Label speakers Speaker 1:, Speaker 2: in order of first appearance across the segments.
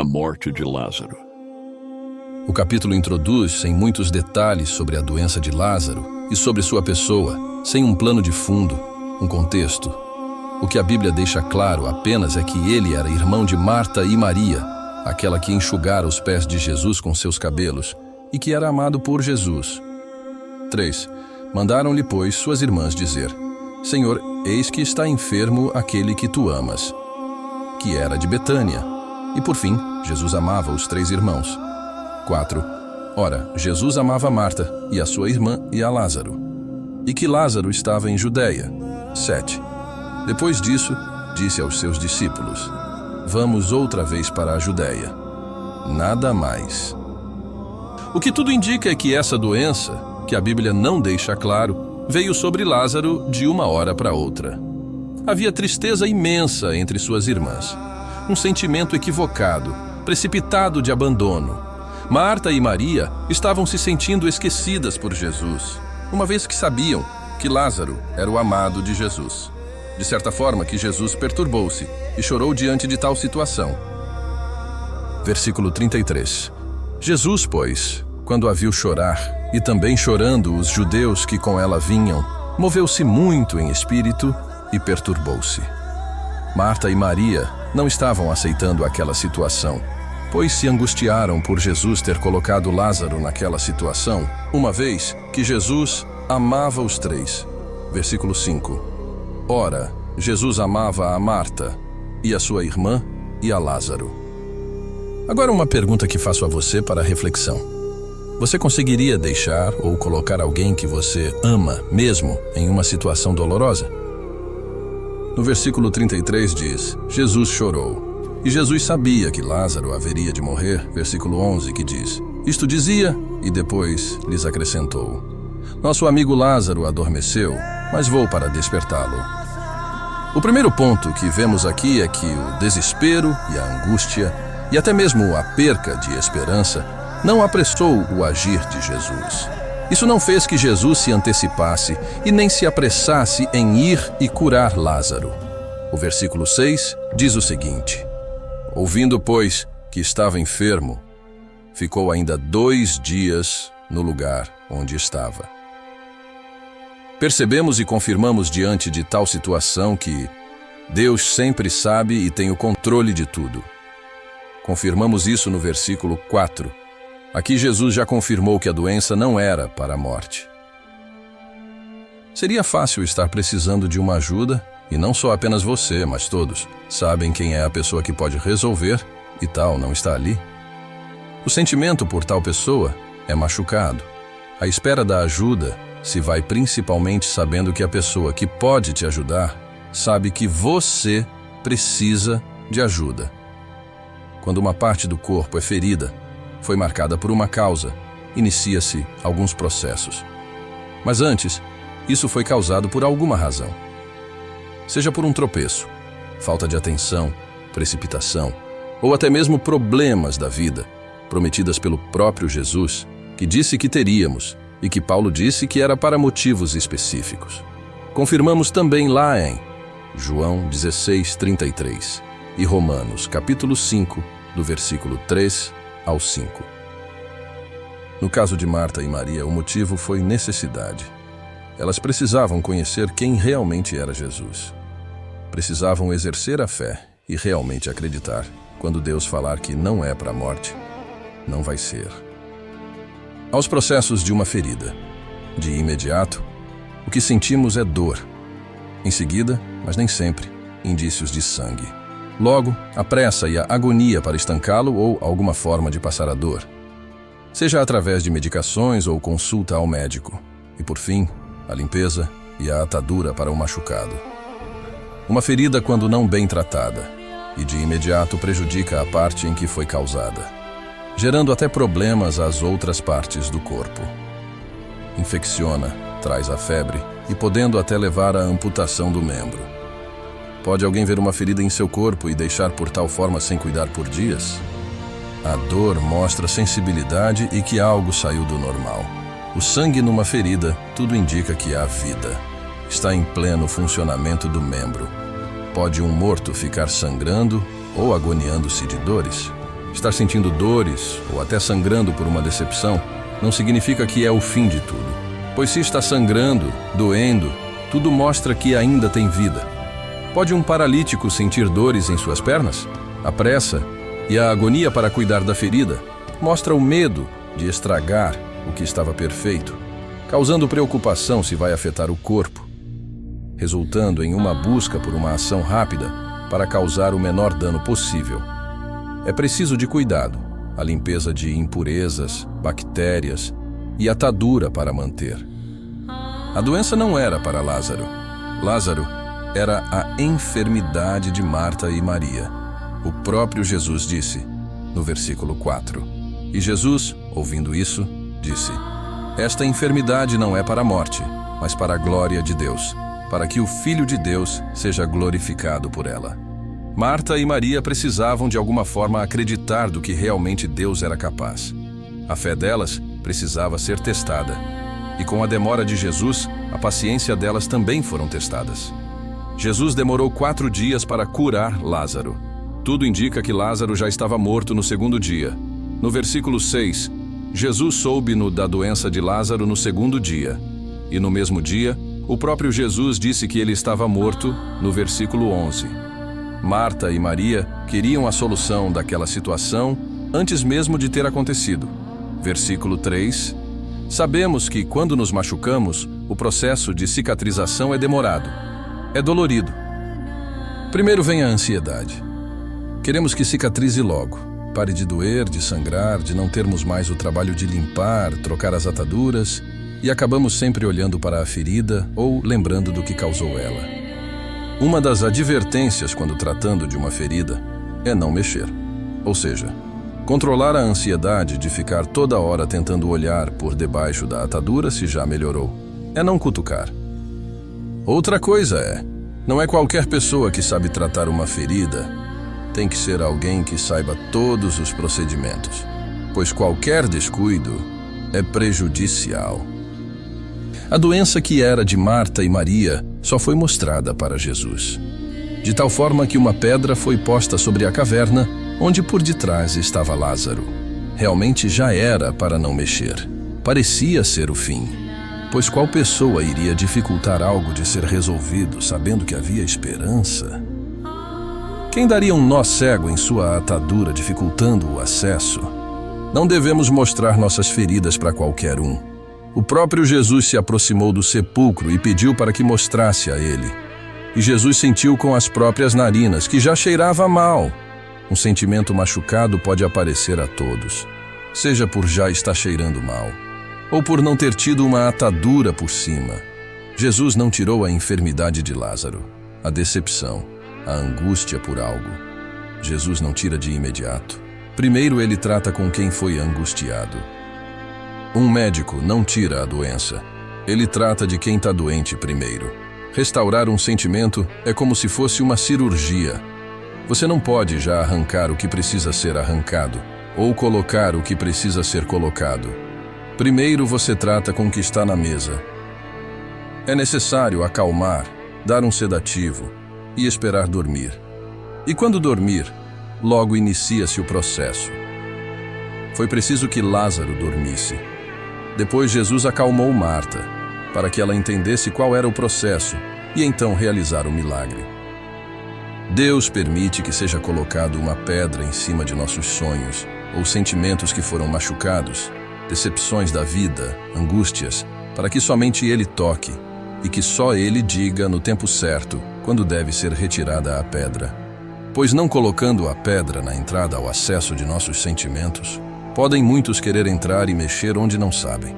Speaker 1: A morte de Lázaro.
Speaker 2: O capítulo introduz sem muitos detalhes sobre a doença de Lázaro e sobre sua pessoa, sem um plano de fundo, um contexto. O que a Bíblia deixa claro apenas é que ele era irmão de Marta e Maria, aquela que enxugara os pés de Jesus com seus cabelos e que era amado por Jesus. 3. Mandaram-lhe, pois, suas irmãs dizer: Senhor, eis que está enfermo aquele que tu amas, que era de Betânia. E por fim, Jesus amava os 3 irmãos. 4. Ora, Jesus amava Marta, e a sua irmã, e a Lázaro, e que Lázaro estava em Judeia. 7. Depois disso, disse aos seus discípulos: Vamos outra vez para a Judeia. Nada mais. O que tudo indica é que essa doença, que a Bíblia não deixa claro, veio sobre Lázaro de uma hora para outra. Havia tristeza imensa entre suas irmãs, um sentimento equivocado, precipitado de abandono. Marta e Maria estavam se sentindo esquecidas por Jesus, uma vez que sabiam que Lázaro era o amado de Jesus. De certa forma que Jesus perturbou-se e chorou diante de tal situação. Versículo 33. Jesus, pois, quando a viu chorar, e também chorando os judeus que com ela vinham, moveu-se muito em espírito e perturbou-se. Marta e Maria não estavam aceitando aquela situação, pois se angustiaram por Jesus ter colocado Lázaro naquela situação, uma vez que Jesus amava os 3. Versículo 5. Ora, Jesus amava a Marta, e a sua irmã, e a Lázaro. Agora uma pergunta que faço a você para reflexão. Você conseguiria deixar ou colocar alguém que você ama mesmo em uma situação dolorosa? No versículo 33 diz: Jesus chorou. E Jesus sabia que Lázaro haveria de morrer, versículo 11, que diz: Isto dizia, e depois lhes acrescentou: Nosso amigo Lázaro adormeceu, mas vou para despertá-lo. O primeiro ponto que vemos aqui é que o desespero e a angústia, e até mesmo a perca de esperança, não apressou o agir de Jesus. Isso não fez que Jesus se antecipasse e nem se apressasse em ir e curar Lázaro. O versículo 6 diz o seguinte: Ouvindo, pois, que estava enfermo, ficou ainda 2 dias no lugar onde estava. Percebemos e confirmamos diante de tal situação que Deus sempre sabe e tem o controle de tudo. Confirmamos isso no versículo 4. Aqui Jesus já confirmou que a doença não era para a morte. Seria fácil estar precisando de uma ajuda, e não só apenas você, mas todos sabem quem é a pessoa que pode resolver e tal não está ali. O sentimento por tal pessoa é machucado. A espera da ajuda se vai principalmente sabendo que a pessoa que pode te ajudar sabe que você precisa de ajuda. Quando uma parte do corpo é ferida, foi marcada por uma causa, inicia-se alguns processos. Mas antes, isso foi causado por alguma razão. Seja por um tropeço, falta de atenção, precipitação, ou até mesmo problemas da vida, prometidas pelo próprio Jesus, que disse que teríamos, e que Paulo disse que era para motivos específicos. Confirmamos também lá em João 16:33 e Romanos capítulo 5, do versículo 3 ao 5. No caso de Marta e Maria, o motivo foi necessidade. Elas precisavam conhecer quem realmente era Jesus. Precisavam exercer a fé e realmente acreditar. Quando Deus falar que não é para a morte, não vai ser. Aos processos de uma ferida. De imediato, o que sentimos é dor. Em seguida, mas nem sempre, indícios de sangue. Logo, a pressa e a agonia para estancá-lo ou alguma forma de passar a dor. Seja através de medicações ou consulta ao médico. E por fim, a limpeza e a atadura para o machucado. Uma ferida quando não bem tratada, e de imediato prejudica a parte em que foi causada, gerando até problemas às outras partes do corpo. Infecciona, traz a febre e podendo até levar à amputação do membro. Pode alguém ver uma ferida em seu corpo e deixar por tal forma sem cuidar por dias? A dor mostra sensibilidade e que algo saiu do normal. O sangue numa ferida, tudo indica que há vida. Está em pleno funcionamento do membro. Pode um morto ficar sangrando ou agoniando-se de dores? Estar sentindo dores ou até sangrando por uma decepção não significa que é o fim de tudo. Pois se está sangrando, doendo, tudo mostra que ainda tem vida. Pode um paralítico sentir dores em suas pernas? A pressa e a agonia para cuidar da ferida mostra o medo de estragar o que estava perfeito, causando preocupação se vai afetar o corpo, resultando em uma busca por uma ação rápida para causar o menor dano possível. É preciso de cuidado, a limpeza de impurezas, bactérias e atadura para manter. A doença não era para Lázaro. Lázaro era a enfermidade de Marta e Maria. O próprio Jesus disse, no versículo 4. E Jesus, ouvindo isso, disse: Esta enfermidade não é para a morte, mas para a glória de Deus, para que o Filho de Deus seja glorificado por ela. Marta e Maria precisavam de alguma forma acreditar do que realmente Deus era capaz. A fé delas precisava ser testada. E com a demora de Jesus, a paciência delas também foram testadas. Jesus demorou 4 dias para curar Lázaro. Tudo indica que Lázaro já estava morto no segundo dia. No versículo 6, Jesus soube da doença de Lázaro no segundo dia. E no mesmo dia, o próprio Jesus disse que ele estava morto, no versículo 11. Marta e Maria queriam a solução daquela situação antes mesmo de ter acontecido. Versículo 3. Sabemos que, quando nos machucamos, o processo de cicatrização é demorado. É dolorido. Primeiro vem a ansiedade. Queremos que cicatrize logo. Pare de doer, de sangrar, de não termos mais o trabalho de limpar, trocar as ataduras, e acabamos sempre olhando para a ferida ou lembrando do que causou ela. Uma das advertências quando tratando de uma ferida é não mexer. Ou seja, controlar a ansiedade de ficar toda hora tentando olhar por debaixo da atadura se já melhorou. É não cutucar. Outra coisa não é qualquer pessoa que sabe tratar uma ferida. Tem que ser alguém que saiba todos os procedimentos, pois qualquer descuido é prejudicial. A doença que era de Marta e Maria só foi mostrada para Jesus, de tal forma que uma pedra foi posta sobre a caverna, onde por detrás estava Lázaro. Realmente já era para não mexer. Parecia ser o fim, pois qual pessoa iria dificultar algo de ser resolvido, sabendo que havia esperança? Quem daria um nó cego em sua atadura, dificultando o acesso? Não devemos mostrar nossas feridas para qualquer um. O próprio Jesus se aproximou do sepulcro e pediu para que mostrasse a ele. E Jesus sentiu com as próprias narinas que já cheirava mal. Um sentimento machucado pode aparecer a todos, seja por já estar cheirando mal, ou por não ter tido uma atadura por cima. Jesus não tirou a enfermidade de Lázaro, a decepção, a angústia por algo. Jesus não tira de imediato. Primeiro ele trata com quem foi angustiado. Um médico não tira a doença. Ele trata de quem está doente primeiro. Restaurar um sentimento é como se fosse uma cirurgia. Você não pode já arrancar o que precisa ser arrancado, ou colocar o que precisa ser colocado. Primeiro você trata com o que está na mesa. É necessário acalmar, dar um sedativo e esperar dormir. E quando dormir, logo inicia-se o processo. Foi preciso que Lázaro dormisse. Depois Jesus acalmou Marta, para que ela entendesse qual era o processo e então realizar o milagre. Deus permite que seja colocado uma pedra em cima de nossos sonhos ou sentimentos que foram machucados, decepções da vida, angústias, para que somente Ele toque e que só Ele diga no tempo certo quando deve ser retirada a pedra. Pois não colocando a pedra na entrada ao acesso de nossos sentimentos, podem muitos querer entrar e mexer onde não sabem.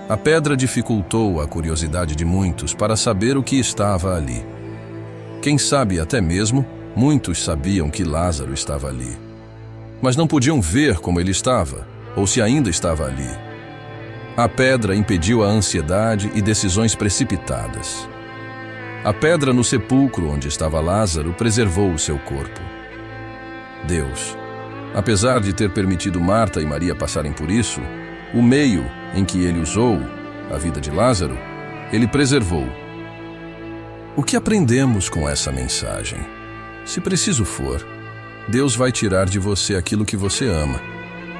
Speaker 2: A pedra dificultou a curiosidade de muitos para saber o que estava ali. Quem sabe até mesmo, muitos sabiam que Lázaro estava ali, mas não podiam ver como ele estava, ou se ainda estava ali. A pedra impediu a ansiedade e decisões precipitadas. A pedra no sepulcro onde estava Lázaro preservou o seu corpo. Deus, apesar de ter permitido Marta e Maria passarem por isso, o meio em que ele usou, a vida de Lázaro, ele preservou. O que aprendemos com essa mensagem? Se preciso for, Deus vai tirar de você aquilo que você ama,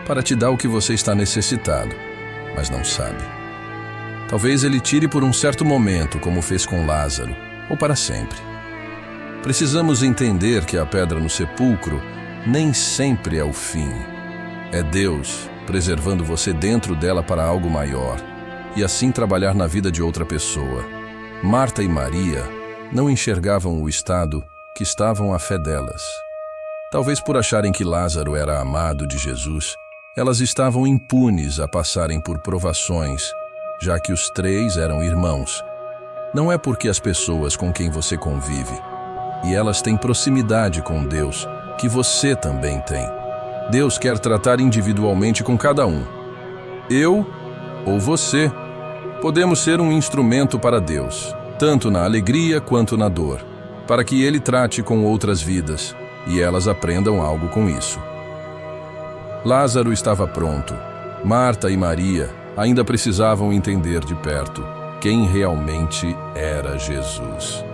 Speaker 2: para te dar o que você está necessitado, mas não sabe. Talvez Ele tire por um certo momento, como fez com Lázaro, ou para sempre. Precisamos entender que a pedra no sepulcro nem sempre é o fim. É Deus preservando você dentro dela para algo maior, e assim trabalhar na vida de outra pessoa. Marta e Maria não enxergavam o estado que estavam a fé delas. Talvez por acharem que Lázaro era amado de Jesus, elas estavam impunes a passarem por provações, já que os três eram irmãos. Não é porque as pessoas com quem você convive, e elas têm proximidade com Deus, que você também tem. Deus quer tratar individualmente com cada um. Eu ou você podemos ser um instrumento para Deus, tanto na alegria quanto na dor, para que Ele trate com outras vidas e elas aprendam algo com isso. Lázaro estava pronto. Marta e Maria ainda precisavam entender de perto quem realmente era Jesus.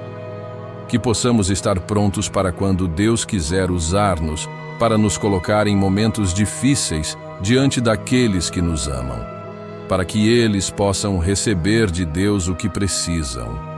Speaker 2: Que possamos estar prontos para quando Deus quiser usar-nos para nos colocar em momentos difíceis diante daqueles que nos amam, para que eles possam receber de Deus o que precisam.